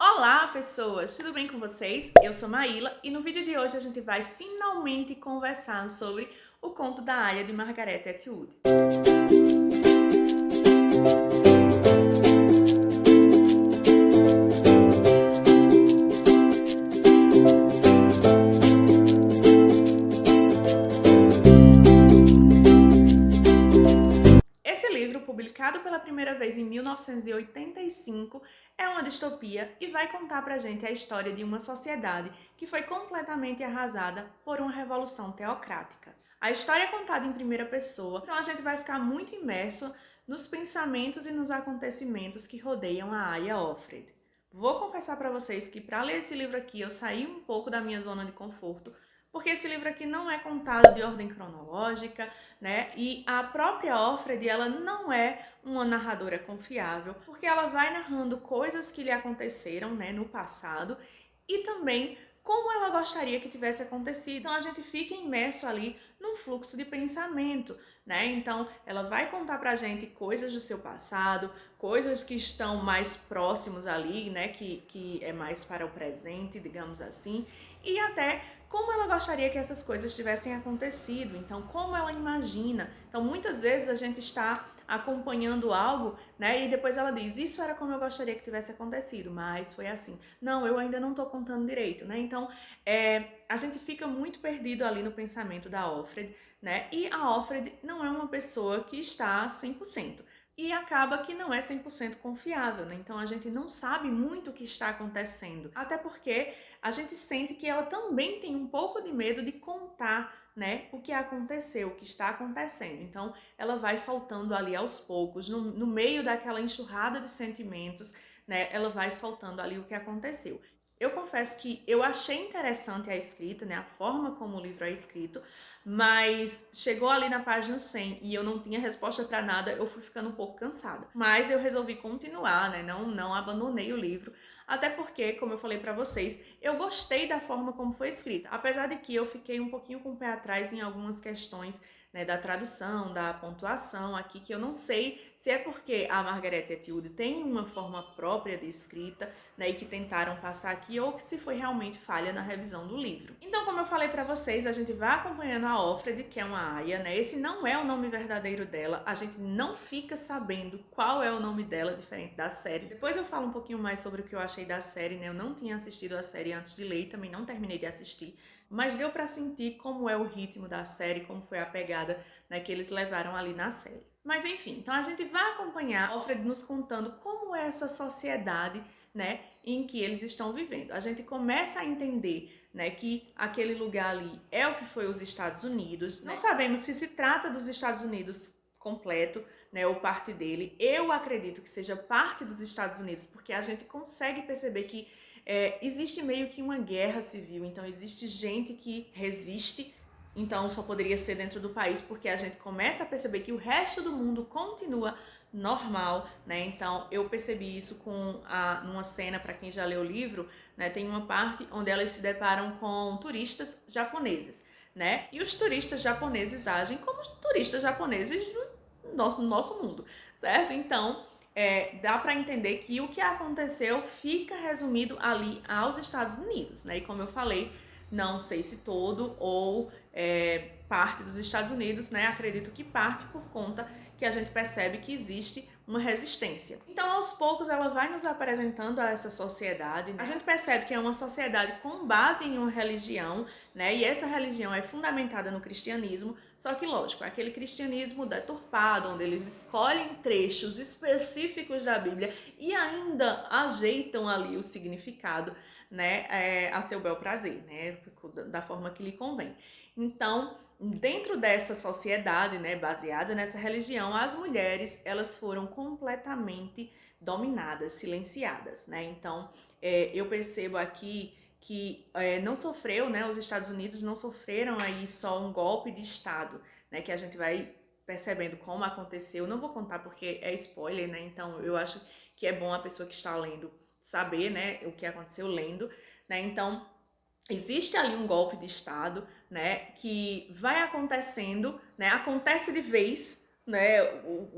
Olá, pessoas! Tudo bem com vocês? Eu sou Maíla e no vídeo de hoje a gente vai finalmente conversar sobre o conto da Aya de Margaret Atwood. Esse livro, publicado pela primeira vez em 1985, é uma distopia e vai contar pra gente a história de uma sociedade que foi completamente arrasada por uma revolução teocrática. A história é contada em primeira pessoa, então a gente vai ficar muito imerso nos pensamentos e nos acontecimentos que rodeiam a Aya Offred. Vou confessar para vocês que para ler esse livro aqui eu saí um pouco da minha zona de conforto, porque esse livro aqui não é contado de ordem cronológica, né? E a própria Offred, ela não é uma narradora confiável, porque ela vai narrando coisas que lhe aconteceram, né, no passado e também como ela gostaria que tivesse acontecido. Então a gente fica imerso ali num fluxo de pensamento, né? Então ela vai contar pra gente coisas do seu passado, coisas que estão mais próximos ali, né, que é mais para o presente, digamos assim, e até como ela gostaria que essas coisas tivessem acontecido, então como ela imagina. Então muitas vezes a gente está acompanhando algo, né, e depois ela diz, isso era como eu gostaria que tivesse acontecido, mas foi assim. Não, eu ainda não estou contando direito, né, então a gente fica muito perdido ali no pensamento da Offred, né, e a Offred não é uma pessoa que está 100%. E acaba que não é 100% confiável, né? Então a gente não sabe muito o que está acontecendo. Até porque a gente sente que ela também tem um pouco de medo de contar, né, o que aconteceu, o que está acontecendo. Então ela vai soltando ali aos poucos, no meio daquela enxurrada de sentimentos, né, ela vai soltando ali o que aconteceu. Eu confesso que eu achei interessante a escrita, né, a forma como o livro é escrito, mas chegou ali na página 100 e eu não tinha resposta para nada, eu fui ficando um pouco cansada. Mas eu resolvi continuar, né? Não abandonei o livro, até porque, como eu falei para vocês, eu gostei da forma como foi escrita, apesar de que eu fiquei um pouquinho com o pé atrás em algumas questões, né, da tradução, da pontuação aqui, que eu não sei se é porque a Margaret Atwood tem uma forma própria de escrita, né, e que tentaram passar aqui, ou se foi realmente falha na revisão do livro. Então, como eu falei para vocês, a gente vai acompanhando a Offred, que é uma Aya, né? Esse não é o nome verdadeiro dela, a gente não fica sabendo qual é o nome dela, diferente da série. Depois eu falo um pouquinho mais sobre o que eu achei da série, né? Eu não tinha assistido a série antes de ler e também não terminei de assistir, mas deu para sentir como é o ritmo da série, como foi a pegada, né, que eles levaram ali na série. Mas enfim, então a gente vai acompanhar a Offred nos contando como é essa sociedade, né, em que eles estão vivendo. A gente começa a entender, né, que aquele lugar ali é o que foi os Estados Unidos. Não sabemos se trata dos Estados Unidos completo, né, ou parte dele. Eu acredito que seja parte dos Estados Unidos, porque a gente consegue perceber que existe meio que uma guerra civil, então existe gente que resiste, então só poderia ser dentro do país, porque a gente começa a perceber que o resto do mundo continua normal, né? Então eu percebi isso numa cena, para quem já leu o livro, né? Tem uma parte onde elas se deparam com turistas japoneses, né? E os turistas japoneses agem como os turistas japoneses no nosso mundo, certo? Então dá para entender que o que aconteceu fica resumido ali aos Estados Unidos, né? E como eu falei, não sei se todo ou parte dos Estados Unidos, né? Acredito que parte por conta que a gente percebe que existe uma resistência. Então, aos poucos, ela vai nos apresentando a essa sociedade, né? A gente percebe que é uma sociedade com base em uma religião, né? E essa religião é fundamentada no cristianismo, só que, lógico, é aquele cristianismo deturpado, onde eles escolhem trechos específicos da Bíblia e ainda ajeitam ali o significado, né, a seu bel prazer, né, da forma que lhe convém. Então, dentro dessa sociedade, né, baseada nessa religião, as mulheres, elas foram completamente dominadas, silenciadas, né? Então, eu percebo aqui que não sofreu, né, os Estados Unidos não sofreram aí só um golpe de Estado, né, que a gente vai percebendo como aconteceu. Não vou contar porque é spoiler, né? Então, eu acho que é bom a pessoa que está lendo saber, né, o que aconteceu lendo, né? Então, existe ali um golpe de Estado, né, que vai acontecendo, né, acontece de vez né,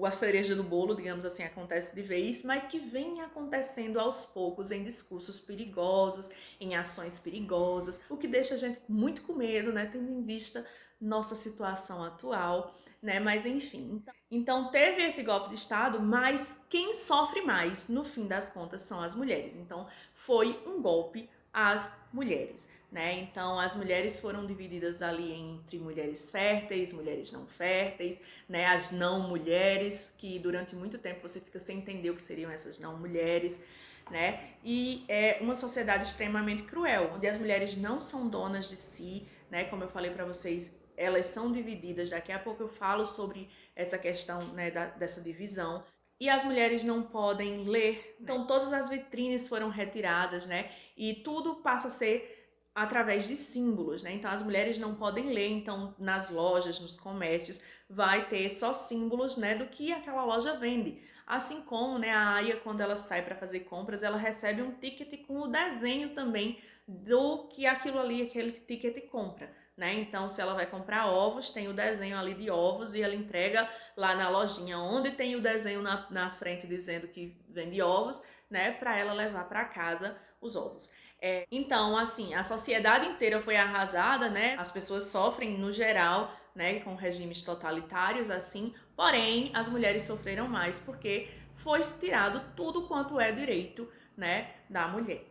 a cereja do bolo, digamos assim, acontece de vez, mas que vem acontecendo aos poucos em discursos perigosos, em ações perigosas, o que deixa a gente muito com medo, né, tendo em vista nossa situação atual, né, mas enfim. Então teve esse golpe de Estado, mas quem sofre mais, no fim das contas, são as mulheres. Então foi um golpe às mulheres. Né? Então, as mulheres foram divididas ali entre mulheres férteis, mulheres não férteis, né? As não mulheres, que durante muito tempo você fica sem entender o que seriam essas não mulheres, né? E é uma sociedade extremamente cruel, onde as mulheres não são donas de si, né? Como eu falei para vocês, elas são divididas. Daqui a pouco eu falo sobre essa questão, né, dessa divisão. E as mulheres não podem ler, então todas as vitrines foram retiradas, né? E tudo passa a ser através de símbolos, né? Então as mulheres não podem ler, então nas lojas, nos comércios, vai ter só símbolos, né, do que aquela loja vende. Assim como, né, a Aya, quando ela sai para fazer compras, ela recebe um ticket com o desenho também do que aquilo ali, aquele ticket compra, né? Então, se ela vai comprar ovos, tem o desenho ali de ovos e ela entrega lá na lojinha onde tem o desenho na frente dizendo que vende ovos, né, para ela levar para casa os ovos. Então, assim, a sociedade inteira foi arrasada, né? As pessoas sofrem no geral, né, com regimes totalitários assim, porém as mulheres sofreram mais porque foi tirado tudo quanto é direito, né, da mulher.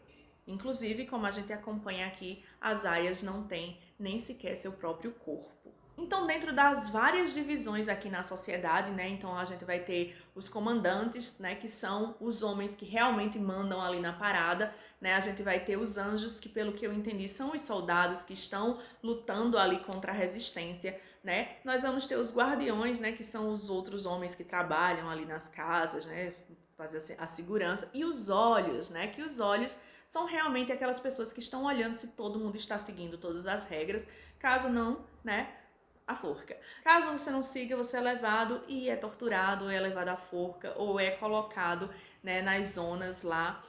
Inclusive, como a gente acompanha aqui, as aias não têm nem sequer seu próprio corpo. Então, dentro das várias divisões aqui na sociedade, né, então a gente vai ter os comandantes, né, que são os homens que realmente mandam ali na parada, né, a gente vai ter os anjos, que pelo que eu entendi são os soldados que estão lutando ali contra a resistência, né, nós vamos ter os guardiões, né, que são os outros homens que trabalham ali nas casas, né, fazer a segurança, e os olhos, né, que os olhos são realmente aquelas pessoas que estão olhando se todo mundo está seguindo todas as regras, caso não, né, a forca. Caso você não siga, você é levado e é torturado, ou é levado à forca, ou é colocado, né, nas zonas lá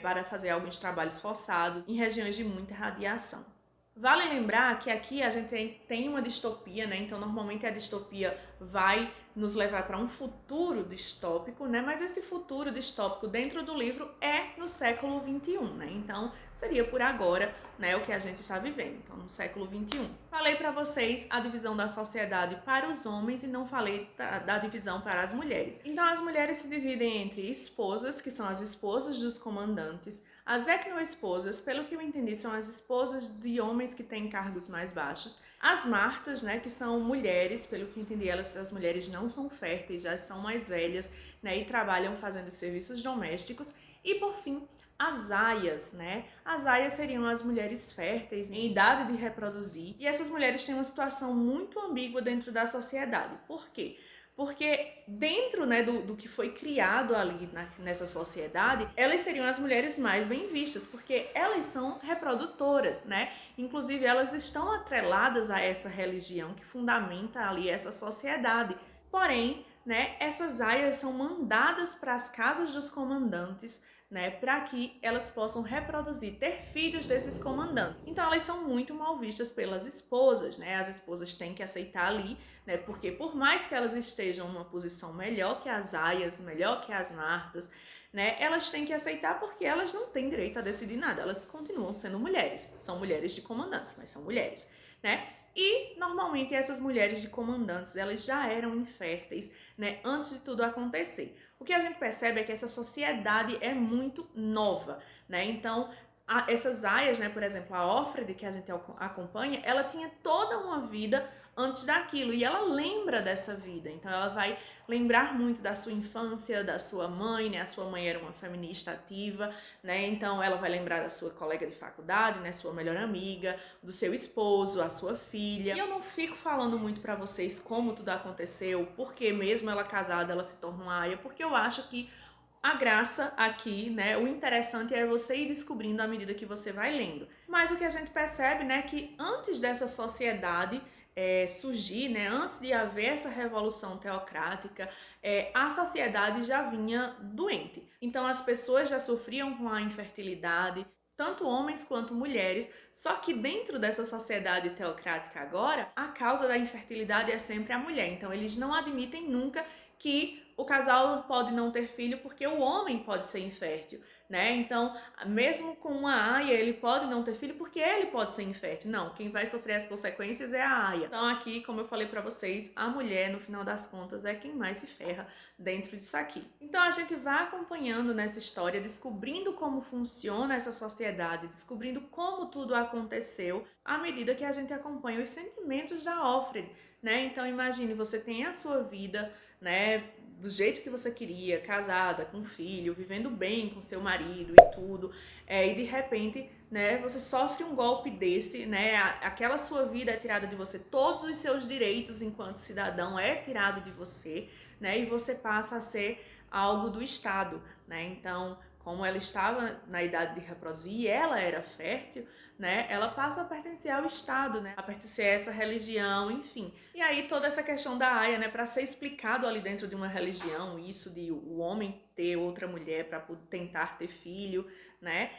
para fazer alguns trabalhos forçados em regiões de muita radiação. Vale lembrar que aqui a gente tem uma distopia, né? Então, normalmente a distopia vai nos levar para um futuro distópico, né? Mas esse futuro distópico dentro do livro é no século XXI, né? Então, seria por agora, né, o que a gente está vivendo, então no século XXI. Falei para vocês a divisão da sociedade para os homens e não falei da divisão para as mulheres. Então, as mulheres se dividem entre esposas, que são as esposas dos comandantes, as etnoesposas, pelo que eu entendi, são as esposas de homens que têm cargos mais baixos. As martas, né, que são mulheres, pelo que eu entendi, as mulheres não são férteis, já são mais velhas, né, e trabalham fazendo serviços domésticos. E por fim, as aias, né? As aias seriam as mulheres férteis em idade de reproduzir. E essas mulheres têm uma situação muito ambígua dentro da sociedade. Por quê? Porque dentro, né, do que foi criado ali nessa sociedade, elas seriam as mulheres mais bem vistas, porque elas são reprodutoras, né? Inclusive, elas estão atreladas a essa religião que fundamenta ali essa sociedade. Porém, né, essas aias são mandadas para as casas dos comandantes, né, para que elas possam reproduzir, ter filhos desses comandantes. Então elas são muito mal vistas pelas esposas, né? As esposas têm que aceitar ali, né? Porque por mais que elas estejam numa posição melhor que as aias, melhor que as martas, né? Elas têm que aceitar porque elas não têm direito a decidir nada. Elas continuam sendo mulheres. São mulheres de comandantes, mas são mulheres, né? E normalmente essas mulheres de comandantes, elas já eram inférteis, né, antes de tudo acontecer. O que a gente percebe é que essa sociedade é muito nova, né? Então, essas aias, né, por exemplo, a Ófrede, que a gente acompanha, ela tinha toda uma vida antes daquilo e ela lembra dessa vida. Então, ela vai lembrar muito da sua infância, da sua mãe, né? A sua mãe era uma feminista ativa, né? Então, ela vai lembrar da sua colega de faculdade, né? Sua melhor amiga, do seu esposo, a sua filha. E eu não fico falando muito para vocês como tudo aconteceu, porque mesmo ela casada, ela se torna uma aia, porque eu acho que a graça aqui, né, o interessante é você ir descobrindo à medida que você vai lendo. Mas o que a gente percebe, né, que antes dessa sociedade surgir, né, antes de haver essa revolução teocrática, a sociedade já vinha doente. Então as pessoas já sofriam com a infertilidade, tanto homens quanto mulheres, só que dentro dessa sociedade teocrática agora, a causa da infertilidade é sempre a mulher. Então eles não admitem nunca que o casal pode não ter filho porque o homem pode ser infértil, né? Então, mesmo com uma aia, ele pode não ter filho porque ele pode ser infértil. Não, quem vai sofrer as consequências é a aia. Então aqui, como eu falei pra vocês, a mulher, no final das contas, é quem mais se ferra dentro disso aqui. Então a gente vai acompanhando nessa história, descobrindo como funciona essa sociedade, descobrindo como tudo aconteceu, à medida que a gente acompanha os sentimentos da Offred, né? Então imagine, você tem a sua vida, né, do jeito que você queria, casada, com filho, vivendo bem com seu marido e tudo, e de repente, né, você sofre um golpe desse, né, aquela sua vida é tirada de você, todos os seus direitos enquanto cidadão é tirado de você, né, e você passa a ser algo do Estado, né? Então, como ela estava na idade de reproduzir e ela era fértil, né, ela passa a pertencer ao Estado, né, a pertencer a essa religião, enfim. E aí toda essa questão da aia, né, para ser explicado ali dentro de uma religião, isso de o homem ter outra mulher para tentar ter filho, né,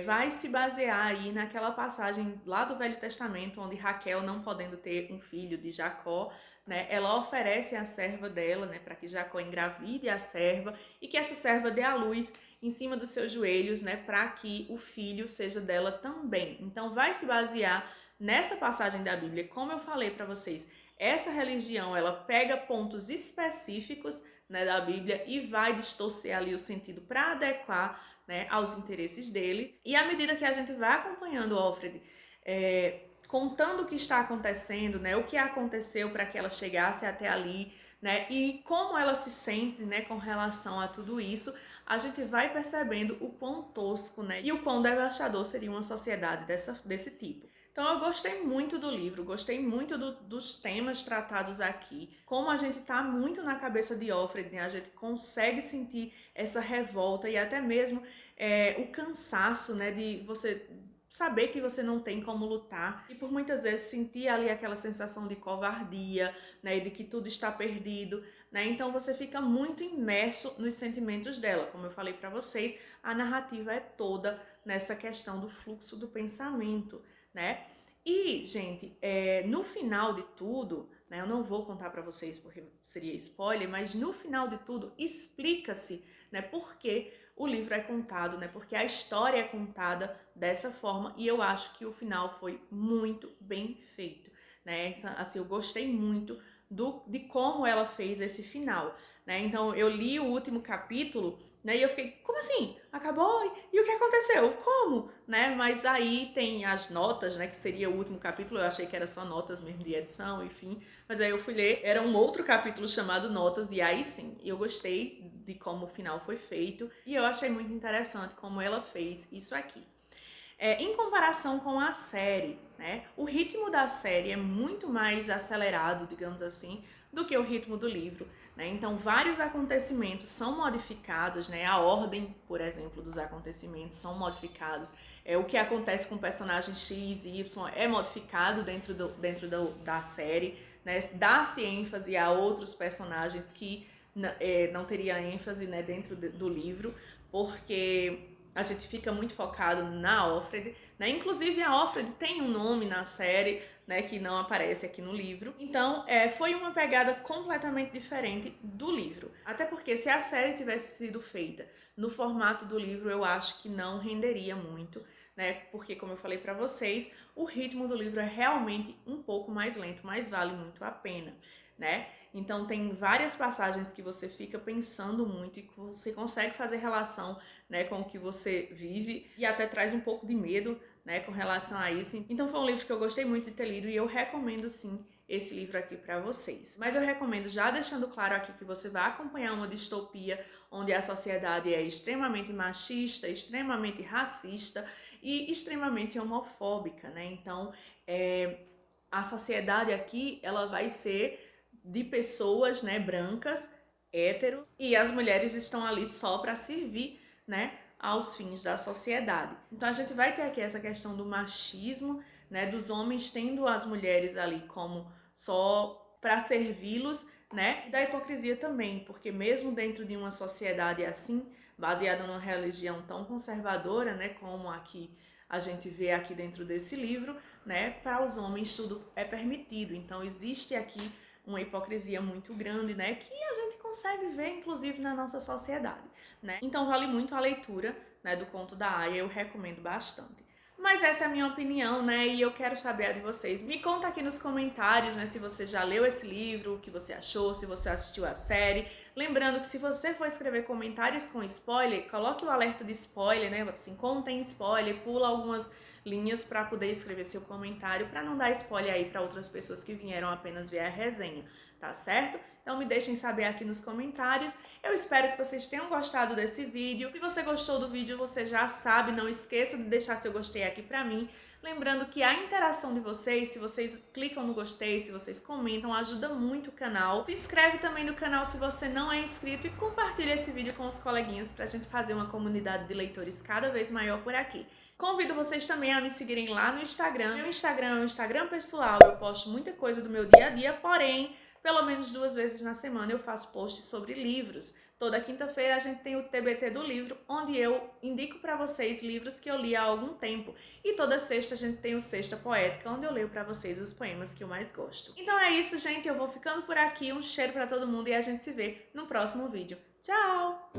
vai se basear aí naquela passagem lá do Velho Testamento, onde Raquel, não podendo ter um filho de Jacó, né, ela oferece a serva dela, né, para que Jacó engravide a serva e que essa serva dê à luz em cima dos seus joelhos, né, para que o filho seja dela também. Então vai se basear nessa passagem da Bíblia. Como eu falei para vocês, essa religião, ela pega pontos específicos, né, da Bíblia e vai distorcer ali o sentido para adequar, né, aos interesses dele. E à medida que a gente vai acompanhando Offred, contando o que está acontecendo, né, o que aconteceu para que ela chegasse até ali, né, e como ela se sente, né, com relação a tudo isso, a gente vai percebendo o quão tosco, né, e o quão devastador seria uma sociedade desse tipo. Então eu gostei muito do livro, gostei muito dos temas tratados aqui, como a gente está muito na cabeça de Offred, né, a gente consegue sentir essa revolta e até mesmo o cansaço, né, de você saber que você não tem como lutar e por muitas vezes sentir ali aquela sensação de covardia, né, e de que tudo está perdido, né? Então você fica muito imerso nos sentimentos dela. Como eu falei para vocês, a narrativa é toda nessa questão do fluxo do pensamento, né? E, gente, no final de tudo, né, eu não vou contar para vocês porque seria spoiler, mas no final de tudo explica-se, né, por que o livro é contado, né? Porque a história é contada dessa forma e eu acho que o final foi muito bem feito, né? Assim, eu gostei muito de como ela fez esse final, né? Então eu li o último capítulo, né? E eu fiquei, como assim? Acabou? E o que aconteceu? Como? Né? Mas aí tem as notas, né? Que seria o último capítulo. Eu achei que era só notas mesmo de edição, enfim. Mas aí eu fui ler, era um outro capítulo chamado Notas, e aí sim, eu gostei de como o final foi feito, e eu achei muito interessante como ela fez isso aqui. Em comparação com a série, né, o ritmo da série é muito mais acelerado, digamos assim, do que o ritmo do livro, né? Então vários acontecimentos são modificados, né? A ordem, por exemplo, dos acontecimentos são modificados. O que acontece com o personagem X e Y é modificado dentro da série, né? Dá-se ênfase a outros personagens que não teria ênfase, né, dentro do livro, porque a gente fica muito focado na Offred, né? Inclusive a Offred tem um nome na série, né, que não aparece aqui no livro. Então, foi uma pegada completamente diferente do livro. Até porque se a série tivesse sido feita no formato do livro, eu acho que não renderia muito, né? Porque, como eu falei para vocês, o ritmo do livro é realmente um pouco mais lento, mas vale muito a pena, né? Então tem várias passagens que você fica pensando muito e que você consegue fazer relação, né, com o que você vive e até traz um pouco de medo, né, com relação a isso. Então foi um livro que eu gostei muito de ter lido e eu recomendo sim esse livro aqui para vocês. Mas eu recomendo já deixando claro aqui que você vai acompanhar uma distopia onde a sociedade é extremamente machista, extremamente racista e extremamente homofóbica, né? Então a sociedade aqui ela vai ser de pessoas, né, brancas, hétero, e as mulheres estão ali só para servir, né, aos fins da sociedade. Então a gente vai ter aqui essa questão do machismo, né, dos homens tendo as mulheres ali como só para servi-los, né, e da hipocrisia também, porque mesmo dentro de uma sociedade assim, baseada numa religião tão conservadora, né, como aqui a gente vê aqui dentro desse livro, né, para os homens tudo é permitido. Então existe aqui uma hipocrisia muito grande, né, que a gente consegue ver inclusive na nossa sociedade, né? Então vale muito a leitura, né, do Conto da Aia, eu recomendo bastante. Mas essa é a minha opinião, né? E eu quero saber a de vocês. Me conta aqui nos comentários, né, se você já leu esse livro, o que você achou, se você assistiu a série. Lembrando que se você for escrever comentários com spoiler, coloque o alerta de spoiler, né? Assim, contém spoiler, pula algumas linhas para poder escrever seu comentário, para não dar spoiler aí para outras pessoas que vieram apenas ver a resenha, tá certo? Então me deixem saber aqui nos comentários. Eu espero que vocês tenham gostado desse vídeo. Se você gostou do vídeo, você já sabe, não esqueça de deixar seu gostei aqui pra mim. Lembrando que a interação de vocês, se vocês clicam no gostei, se vocês comentam, ajuda muito o canal. Se inscreve também no canal se você não é inscrito e compartilha esse vídeo com os coleguinhas pra gente fazer uma comunidade de leitores cada vez maior por aqui. Convido vocês também a me seguirem lá no Instagram. Meu Instagram é um Instagram pessoal, eu posto muita coisa do meu dia a dia, porém, pelo menos 2 vezes na semana eu faço posts sobre livros. Toda quinta-feira a gente tem o TBT do livro, onde eu indico para vocês livros que eu li há algum tempo. E toda sexta a gente tem o Sexta Poética, onde eu leio para vocês os poemas que eu mais gosto. Então é isso, gente. Eu vou ficando por aqui. Um cheiro para todo mundo e a gente se vê no próximo vídeo. Tchau!